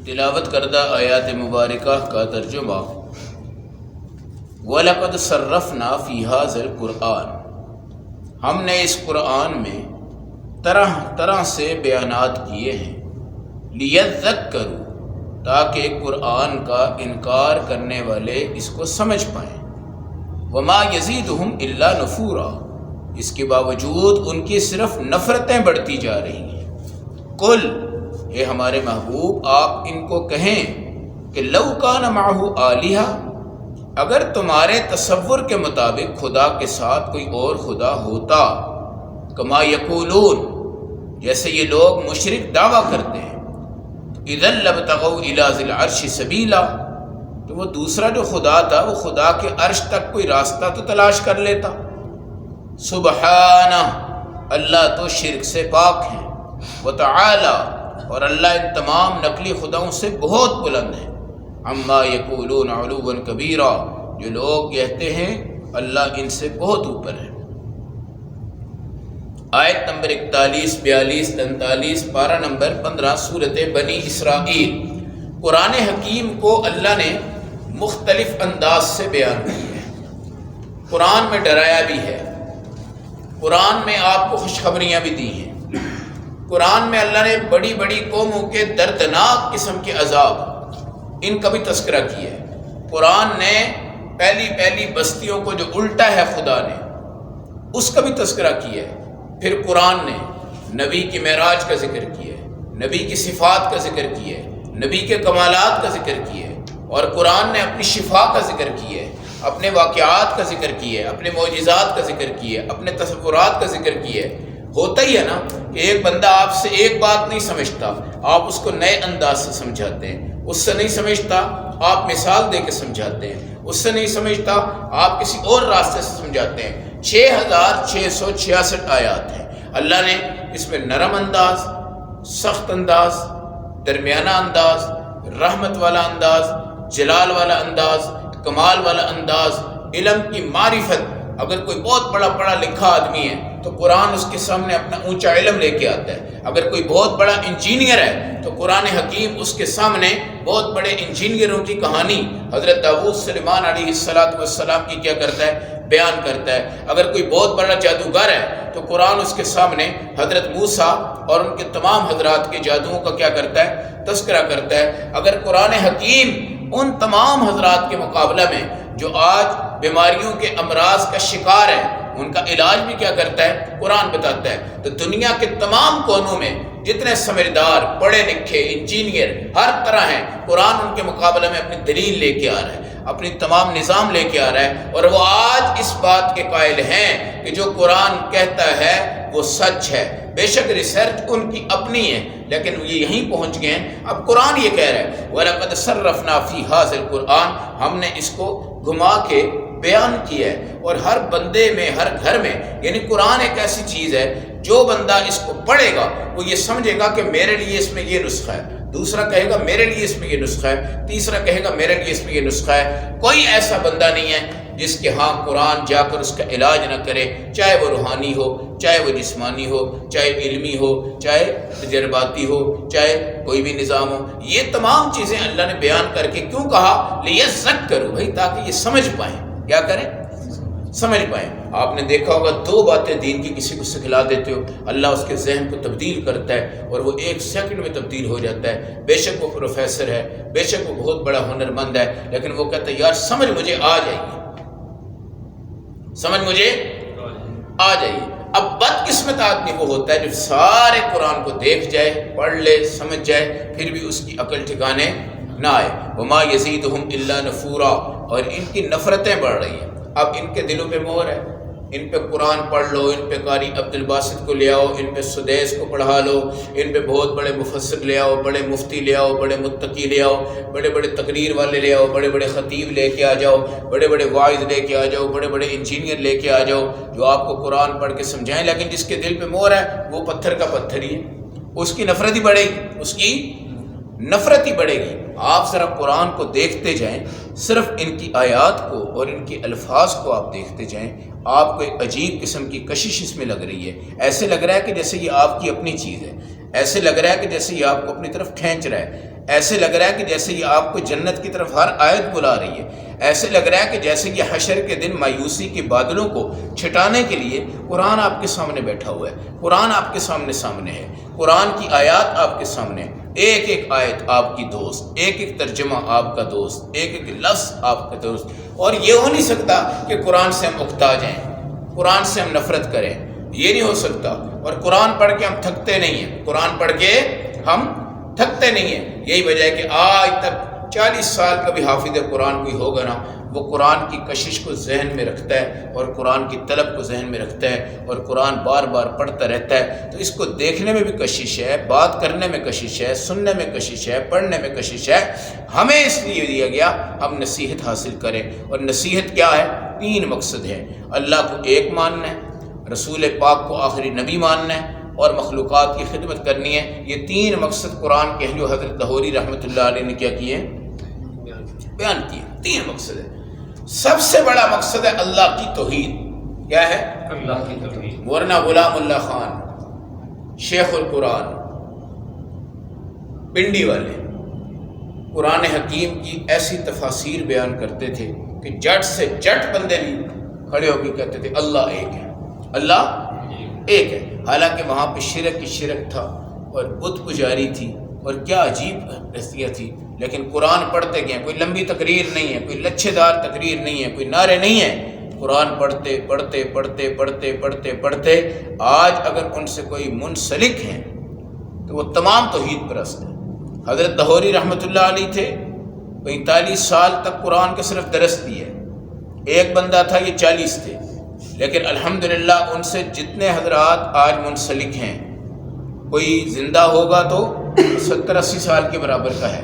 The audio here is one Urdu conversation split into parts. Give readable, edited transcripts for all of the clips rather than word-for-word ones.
تلاوت کردہ آیات مبارکہ کا ترجمہ۔ وَلَقَدْ صَرَّفْنَا فِي هَذَا الْقُرْآنِ، ہم نے اس قرآن میں طرح طرح سے بیانات کیے ہیں، لِيَذَّكَّرُوا، تاکہ قرآن کا انکار کرنے والے اس کو سمجھ پائیں، وَمَا يَزِيدُهُمْ إِلَّا نُفُورًا، اس کے باوجود ان کی صرف نفرتیں بڑھتی جا رہی ہیں۔ قل، اے ہمارے محبوب آپ ان کو کہیں کہ لو کان معہ آلہہ، اگر تمہارے تصور کے مطابق خدا کے ساتھ کوئی اور خدا ہوتا، کما یقولون، جیسے یہ لوگ مشرک دعویٰ کرتے ہیں، اذا لابتغوا الی ذی العرش سبیلا، تو وہ دوسرا جو خدا تھا وہ خدا کے عرش تک کوئی راستہ تو تلاش کر لیتا۔ سبحانہ، اللہ تو شرک سے پاک ہیں، وتعالی، اور اللہ ان تمام نقلی خداؤں سے بہت بلند ہے، عما یقولون علوا کبیرا، جو لوگ کہتے ہیں اللہ ان سے بہت اوپر ہے۔ آیت نمبر 41، 42، 43، پارہ نمبر 15، سورۃ بنی اسرائیل۔ قرآن حکیم کو اللہ نے مختلف انداز سے بیان کیا ہے۔ قرآن میں ڈرایا بھی ہے، قرآن میں آپ کو خوشخبریاں بھی دی ہیں، قرآن میں اللہ نے بڑی بڑی قوموں کے دردناک قسم کے عذاب، ان کا بھی تذکرہ کیا ہے۔ قرآن نے پہلی بستیوں کو جو الٹا ہے خدا نے، اس کا بھی تذکرہ کیا ہے۔ پھر قرآن نے نبی کی معراج کا ذکر کیا ہے، نبی کی صفات کا ذکر کیا ہے، نبی کے کمالات کا ذکر کیا ہے، اور قرآن نے اپنی شفا کا ذکر کیا ہے، اپنے واقعات کا ذکر کیا ہے، اپنے معجزات کا ذکر کیا ہے، اپنے تصورات کا ذکر کیا ہے۔ ہوتا ہی ہے نا کہ ایک بندہ آپ سے ایک بات نہیں سمجھتا، آپ اس کو نئے انداز سے سمجھاتے ہیں، اس سے نہیں سمجھتا آپ مثال دے کے سمجھاتے ہیں، اس سے نہیں سمجھتا آپ کسی اور راستے سے سمجھاتے ہیں۔ 6666 آیات ہیں، اللہ نے اس میں نرم انداز، سخت انداز، درمیانہ انداز، رحمت والا انداز، جلال والا انداز، کمال والا انداز، علم کی معرفت۔ اگر کوئی بہت بڑا پڑھا لکھا آدمی ہے تو قرآن اس کے سامنے اپنا اونچا علم لے کے آتا ہے۔ اگر کوئی بہت بڑا انجینئر ہے تو قرآن حکیم اس کے سامنے بہت بڑے انجینئروں کی کہانی حضرت داؤد سلیمان علیہ السلام کی کیا کرتا ہے، بیان کرتا ہے۔ اگر کوئی بہت بڑا جادوگر ہے تو قرآن اس کے سامنے حضرت موسیٰ اور ان کے تمام حضرات کے جادوؤں کا کیا کرتا ہے، تذکرہ کرتا ہے۔ اگر قرآن حکیم ان تمام حضرات کے مقابلہ میں جو آج بیماریوں کے امراض کا شکار ہے، ان کا علاج بھی کیا کرتا ہے، قرآن بتاتا ہے، تو دنیا کے تمام کونوں میں جتنے سمجھدار، پڑھے لکھے، انجینئر ہر طرح ہیں، قرآن ان کے مقابلے میں اپنی دلیل لے کے آ رہا ہے، اپنی تمام نظام لے کے آ رہا ہے، اور وہ آج اس بات کے قائل ہیں کہ جو قرآن کہتا ہے وہ سچ ہے۔ بے شک ریسرچ ان کی اپنی ہے، لیکن یہ یہیں پہنچ گئے ہیں۔ اب قرآن یہ کہہ رہا ہے وَلَقَدْ صَرَّفْنَا فِي هَذَا الْقُرْآنِ، ہم نے اس کو گھما کے بیان کیا ہے، اور ہر بندے میں، ہر گھر میں، یعنی قرآن ایک ایسی چیز ہے جو بندہ اس کو پڑھے گا وہ یہ سمجھے گا کہ میرے لیے اس میں یہ نسخہ ہے، دوسرا کہے گا میرے لیے اس میں یہ نسخہ ہے، تیسرا کہے گا میرے لیے اس میں یہ نسخہ ہے۔ کوئی ایسا بندہ نہیں ہے جس کے ہاں قرآن جا کر اس کا علاج نہ کرے، چاہے وہ روحانی ہو، چاہے وہ جسمانی ہو، چاہے علمی ہو، چاہے تجرباتی ہو، چاہے کوئی بھی نظام ہو۔ یہ تمام چیزیں اللہ نے بیان کر کے کیوں کہا، لیذکروا، بھائی تاکہ یہ سمجھ پائیں۔ کیا کریں، سمجھ پائیں۔ آپ نے دیکھا ہوگا دو باتیں دین کی کسی کو سکھلا دیتے ہو، اللہ اس کے ذہن کو تبدیل کرتا ہے اور وہ 1 سیکنڈ میں تبدیل ہو جاتا ہے۔ بے شک وہ پروفیسر ہے، بے شک وہ بہت بڑا ہنرمند ہے، لیکن وہ کہتا ہے یار سمجھ مجھے آ جائیے، سمجھ مجھے آ جائیے۔ اب بدقسمت آدمی وہ ہوتا ہے جو سارے قرآن کو دیکھ جائے، پڑھ لے، سمجھ جائے، پھر بھی اس کی عقل ٹھکانے نہ آئے۔ وما یزیدہم الا نفورا، اور ان کی نفرتیں بڑھ رہی ہیں۔ اب ان کے دلوں پہ مہر ہے، ان پہ قرآن پڑھ لو، ان پہ قاری عبد الباسط کو لے آؤ، ان پہ سدیس کو پڑھا لو، ان پہ بہت بڑے مفسر لے آؤ، بڑے مفتی لے آؤ، بڑے متقی لے آؤ، بڑے بڑے تقریر والے لے آؤ، بڑے بڑے خطیب لے کے آ جاؤ، بڑے بڑے واعظ لے کے آ جاؤ، بڑے بڑے انجینئر لے کے آ جاؤ جو آپ کو قرآن پڑھ کے سمجھائیں، لیکن جس کے دل پہ مہر ہے وہ پتھر کا پتھر ہی ہے، اس کی نفرت ہی بڑھے گی، اس کی نفرت ہی بڑھے گی۔ آپ ذرا قرآن کو دیکھتے جائیں، صرف ان کی آیات کو اور ان کے الفاظ کو آپ دیکھتے جائیں، آپ کو ایک عجیب قسم کی کشش اس میں لگ رہی ہے۔ ایسے لگ رہا ہے کہ جیسے یہ آپ کی اپنی چیز ہے، ایسے لگ رہا ہے کہ جیسے یہ آپ کو اپنی طرف کھینچ رہا ہے، ایسے لگ رہا ہے کہ جیسے یہ آپ کو جنت کی طرف ہر آیت بلا رہی ہے، ایسے لگ رہا ہے کہ جیسے کہ حشر کے دن مایوسی کے بادلوں کو چھٹانے کے لیے قرآن آپ کے سامنے بیٹھا ہوا ہے، قرآن آپ کے سامنے ہے، قرآن کی آیات آپ کے سامنے، ایک ایک آیت آپ کی دوست، ایک ایک ترجمہ آپ کا دوست، ایک ایک لفظ آپ کا دوست۔ اور یہ ہو نہیں سکتا کہ قرآن سے ہم اکتا جائیں، قرآن سے ہم نفرت کریں، یہ نہیں ہو سکتا۔ اور قرآن پڑھ کے ہم تھکتے نہیں ہیں، قرآن پڑھ کے ہم تھکتے نہیں ہیں۔ یہی وجہ ہے کہ آج تک 40 سال کا بھی حافظ قرآن کوئی ہوگا نا، وہ قرآن کی کشش کو ذہن میں رکھتا ہے اور قرآن کی طلب کو ذہن میں رکھتا ہے اور قرآن بار بار پڑھتا رہتا ہے۔ تو اس کو دیکھنے میں بھی کشش ہے، بات کرنے میں کشش ہے، سننے میں کشش ہے، پڑھنے میں کشش ہے۔ ہمیں اس لیے دیا گیا ہم نصیحت حاصل کریں، اور نصیحت کیا ہے؟ 3 مقصد ہے۔ اللہ کو ایک ماننا ہے، رسول پاک کو آخری نبی ماننا ہے، اور مخلوقات کی خدمت کرنی ہے۔ یہ 3 مقصد قرآن کے جو حضرت لاہوری رحمۃ اللہ علیہ نے کیا کیے؟ بیان کیے۔ 3 مقصد ہے۔ سب سے بڑا مقصد ہے اللہ کی توحید۔ کیا ہے؟ اللہ کی توحید۔ مولانا غلام اللہ خان شیخ القرآن پنڈی والے قرآن حکیم کی ایسی تفاسیر بیان کرتے تھے کہ جٹ سے جٹ بندے بھی کھڑے ہو کے کہتے تھے اللہ ایک ہے، اللہ ایک ہے۔ حالانکہ وہاں پہ شرک کی شرک تھا اور بت پجاری تھی اور کیا عجیب رستیاں تھی، لیکن قرآن پڑھتے گئے۔ کوئی لمبی تقریر نہیں ہے، کوئی لچھے دار تقریر نہیں ہے، کوئی نعرے نہیں ہے، قرآن پڑھتے پڑھتے پڑھتے پڑھتے پڑھتے پڑھتے آج اگر ان سے کوئی منسلک ہیں تو وہ تمام توحید پرست ہیں۔ حضرت لاہوری رحمۃ اللہ علیہ تھے، 45 سال تک قرآن کے صرف درس دیا ہے۔ ایک بندہ تھا، یہ 40 تھے، لیکن الحمدللہ ان سے جتنے حضرات آج منسلک ہیں، کوئی زندہ ہوگا تو 70-80 سال کے برابر کا ہے۔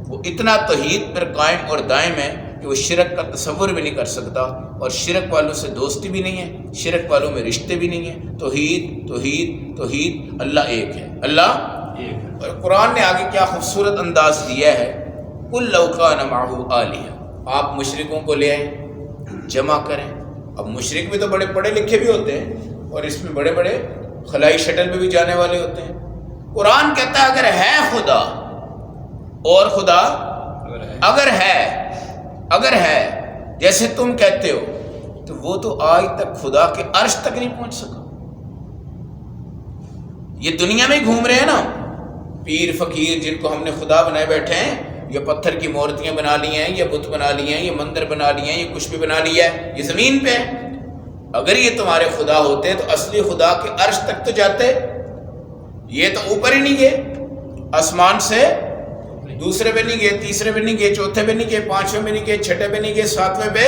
وہ اتنا توحید پر قائم اور دائم ہے کہ وہ شرک کا تصور بھی نہیں کر سکتا، اور شرک والوں سے دوستی بھی نہیں ہے، شرک والوں میں رشتے بھی نہیں ہیں۔ توحید توحید توحید، اللہ ایک ہے، اللہ ایک ہے۔ اور قرآن نے آگے کیا خوبصورت انداز دیا ہے، قُل لَوْ كَانَ مَعَهُ آلِهَةٌ۔ آپ مشرکوں کو لے آئیں، جمع کریں۔ اب مشرک بھی تو بڑے پڑھے لکھے بھی ہوتے ہیں، اور اس میں بڑے بڑے خلائی شٹل میں بھی جانے والے ہوتے ہیں۔ قرآن کہتا ہے اگر ہے خدا، اور خدا اگر ہے جیسے تم کہتے ہو، تو وہ تو آج تک خدا کے عرش تک نہیں پہنچ سکا۔ یہ دنیا میں گھوم رہے ہیں نا پیر فقیر، جن کو ہم نے خدا بنائے بیٹھے ہیں، یا پتھر کی مورتیاں بنا لی ہیں، یا بت بنا لی ہیں، یا مندر بنا لیے ہیں، یا کچھ بھی بنا لیا ہے، یہ زمین پہ ہے۔ اگر یہ تمہارے خدا ہوتے تو اصلی خدا کے عرش تک تو جاتے، یہ تو اوپر ہی نہیں گئے، آسمان سے دوسرے پہ نہیں گئے، تیسرے پہ نہیں گئے، چوتھے پہ نہیں گئے، 5ویں پہ نہیں گئے، 6ٹھے پہ نہیں گئے، 7ویں پہ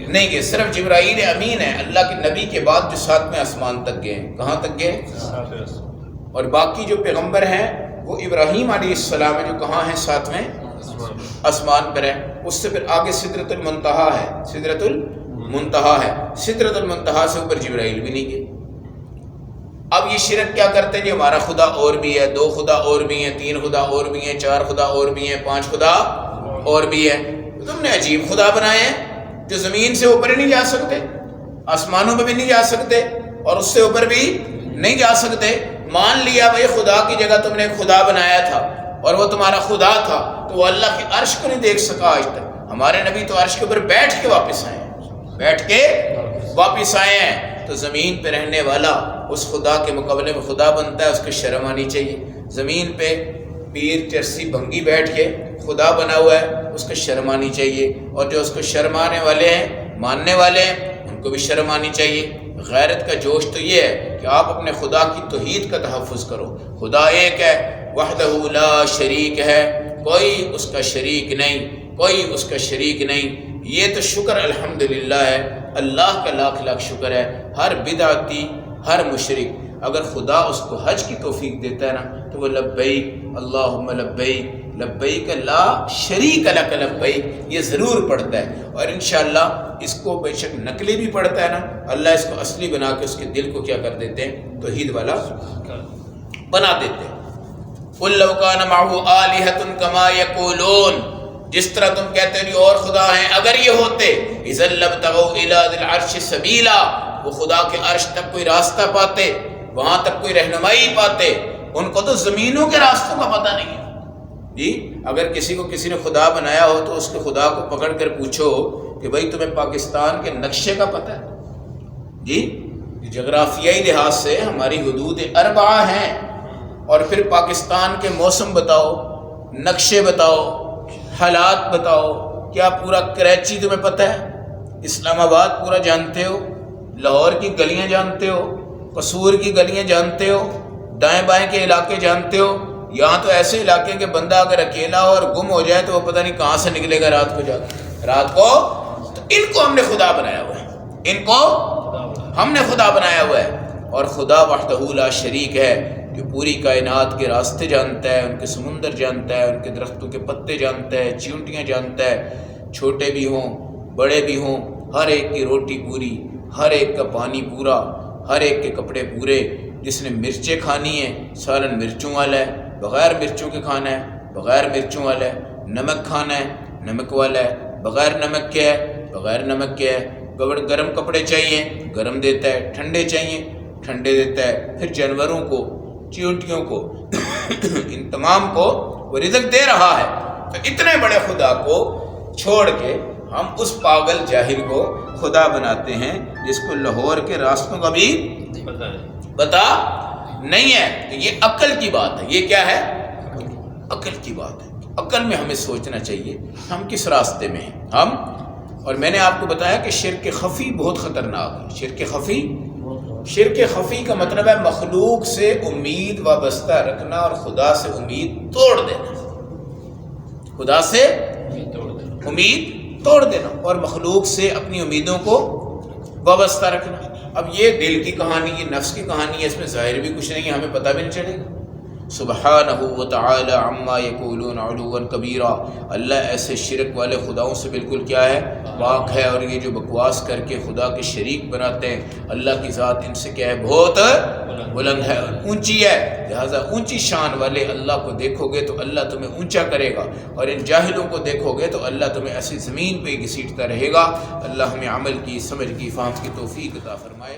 نہیں گئے۔ صرف جبرائیل امین ہے اللہ کے نبی کے بعد جو 7ویں آسمان تک گئے۔ کہاں تک گئے؟ اور باقی جو پیغمبر ہیں وہ ابراہیم علیہ السلام ہے، جو کہاں ہیں؟ 7ویں آسمان پر ہے۔ اس سے پھر آگے سدرۃ المنتہا ہے، سدرۃ المنتہا ہے، سدرۃ المنتہا سے اوپر جبرائیل بھی نہیں گئے۔ اب یہ شرک کیا کرتے ہیں؟ جی ہمارا خدا اور بھی ہے، 2 خدا اور بھی ہیں، 3 خدا اور بھی ہیں، 4 خدا اور بھی ہیں، 5 خدا اور بھی ہیں۔ تم نے عجیب خدا بنائے ہیں جو زمین سے اوپر ہی نہیں جا سکتے، آسمانوں میں بھی نہیں جا سکتے، اور اس سے اوپر بھی نہیں جا سکتے۔ مان لیا بھائی خدا کی جگہ تم نے خدا بنایا تھا، اور وہ تمہارا خدا تھا، تو وہ اللہ کے عرش کو نہیں دیکھ سکا آج تک۔ ہمارے نبی تو عرش کے اوپر بیٹھ کے واپس آئے ہیں، بیٹھ کے واپس آئے ہیں۔ تو زمین پہ رہنے والا اس خدا کے مقابلے میں خدا بنتا ہے، اس کو شرم آنی چاہیے۔ زمین پہ پیر چرسی بھنگی بیٹھ کے خدا بنا ہوا ہے، اس کو شرم آنی چاہیے، اور جو اس کو شرم آنے والے ہیں، ماننے والے ہیں، ان کو بھی شرم آنی چاہیے۔ غیرت کا جوش تو یہ ہے کہ آپ اپنے خدا کی توحید کا تحفظ کرو۔ خدا ایک ہے، وحدہ لا شریک ہے، کوئی اس کا شریک نہیں، کوئی اس کا شریک نہیں۔ یہ تو شکر الحمدللہ ہے، اللہ کا لاکھ لاکھ شکر ہے۔ ہر بدعتی، ہر مشرک اگر خدا اس کو حج کی توفیق دیتا ہے نا، تو وہ لبیک اللہم لبیک لبیک لا شریک لک لبیک یہ ضرور پڑھتا ہے، اور انشاءاللہ اس کو بے شک نقلی بھی پڑھتا ہے نا، اللہ اس کو اصلی بنا کے اس کے دل کو کیا کر دیتے ہیں؟ توحید والا بنا دیتے ہیں۔ قُل لَوْ كَانَ مَعَهُ آلِهَةٌ كَمَا يَقُولُونَ، جس طرح تم کہتے ہو اور خدا ہیں، اگر یہ ہوتے اِذًا لَابْتَغَوْا إِلَىٰ ذِي الْعَرْشِ سَبِيلًا، وہ خدا کے عرش تک کوئی راستہ پاتے، وہاں تک کوئی رہنمائی پاتے۔ ان کو تو زمینوں کے راستوں کا پتہ نہیں ہے، جی اگر کسی کو کسی نے خدا بنایا ہو تو اس کے خدا کو پکڑ کر پوچھو کہ بھائی تمہیں پاکستان کے نقشے کا پتہ ہے؟ جی جغرافیائی لحاظ سے ہماری حدود 4 ہیں، اور پھر پاکستان کے موسم بتاؤ، نقشے بتاؤ، حالات بتاؤ، کیا پورا کراچی تمہیں پتہ ہے؟ اسلام آباد پورا جانتے ہو؟ لاہور کی گلیاں جانتے ہو؟ قصور کی گلیاں جانتے ہو؟ دائیں بائیں کے علاقے جانتے ہو؟ یہاں تو ایسے علاقے کہ بندہ اگر اکیلا ہو اور گم ہو جائے تو وہ پتہ نہیں کہاں سے نکلے گا رات کو جا کے، رات کو۔ تو ان کو ہم نے خدا بنایا ہوا ہے، ان کو ہم نے خدا بنایا ہوا ہے، اور خدا وحدہ لا شریک ہے جو پوری کائنات کے راستے جانتا ہے، ان کے سمندر جانتا ہے، ان کے درختوں کے پتے جانتا ہے، چیونٹیاں جانتا ہے، چھوٹے بھی ہوں بڑے بھی ہوں، ہر ایک کی روٹی پوری، ہر ایک کا پانی پورا، ہر ایک کے کپڑے پورے۔ جس نے مرچیں کھانی ہیں سالن مرچوں والا ہے، بغیر مرچوں کے کھانا ہے بغیر مرچوں والا ہے، نمک کھانا ہے نمک والا ہے، بغیر نمک کے ہے بغیر نمک کے ہے، گرم کپڑے چاہیے گرم دیتا ہے، ٹھنڈے چاہیے ٹھنڈے دیتا ہے، پھر جانوروں کو چیونٹیوں کو ان تمام کو وہ رزق دے رہا ہے۔ تو اتنے بڑے خدا کو چھوڑ کے ہم اس پاگل جاہل کو خدا بناتے ہیں جس کو لاہور کے راستوں کا بھی پتا نہیں ہے۔ تو یہ عقل کی بات ہے، یہ کیا ہے؟ عقل کی بات ہے۔ عقل میں ہمیں سوچنا چاہیے ہم کس راستے میں ہیں ہم۔ اور میں نے آپ کو بتایا کہ شرک خفی بہت خطرناک ہے۔ شرک خفی کا مطلب ہے مخلوق سے امید وابستہ رکھنا اور خدا سے امید توڑ دینا، خدا سے امید توڑ دینا اور مخلوق سے اپنی امیدوں کو وابستہ رکھنا۔ اب یہ دل کی کہانی، یہ نفس کی کہانی ہے، اس میں ظاہر بھی کچھ نہیں ہے، ہمیں پتہ بھی نہیں چلے گا۔ سبحانہ وتعالی عما یقولون علوا کبیرا، اللہ ایسے شرک والے خداؤں سے بالکل کیا ہے؟ پاک ہے۔ اور یہ جو بکواس کر کے خدا کے شریک بناتے ہیں، اللہ کی ذات ان سے کیا ہے؟ بہت بلند ہے اور اونچی ہے، لہٰذا اونچی شان والے اللہ کو دیکھو گے تو اللہ تمہیں اونچا کرے گا، اور ان جاہلوں کو دیکھو گے تو اللہ تمہیں ایسی زمین پہ گھسیٹتا رہے گا۔ اللہ ہمیں عمل کی، سمجھ کی، فہم کی توفیق عطا فرمائے۔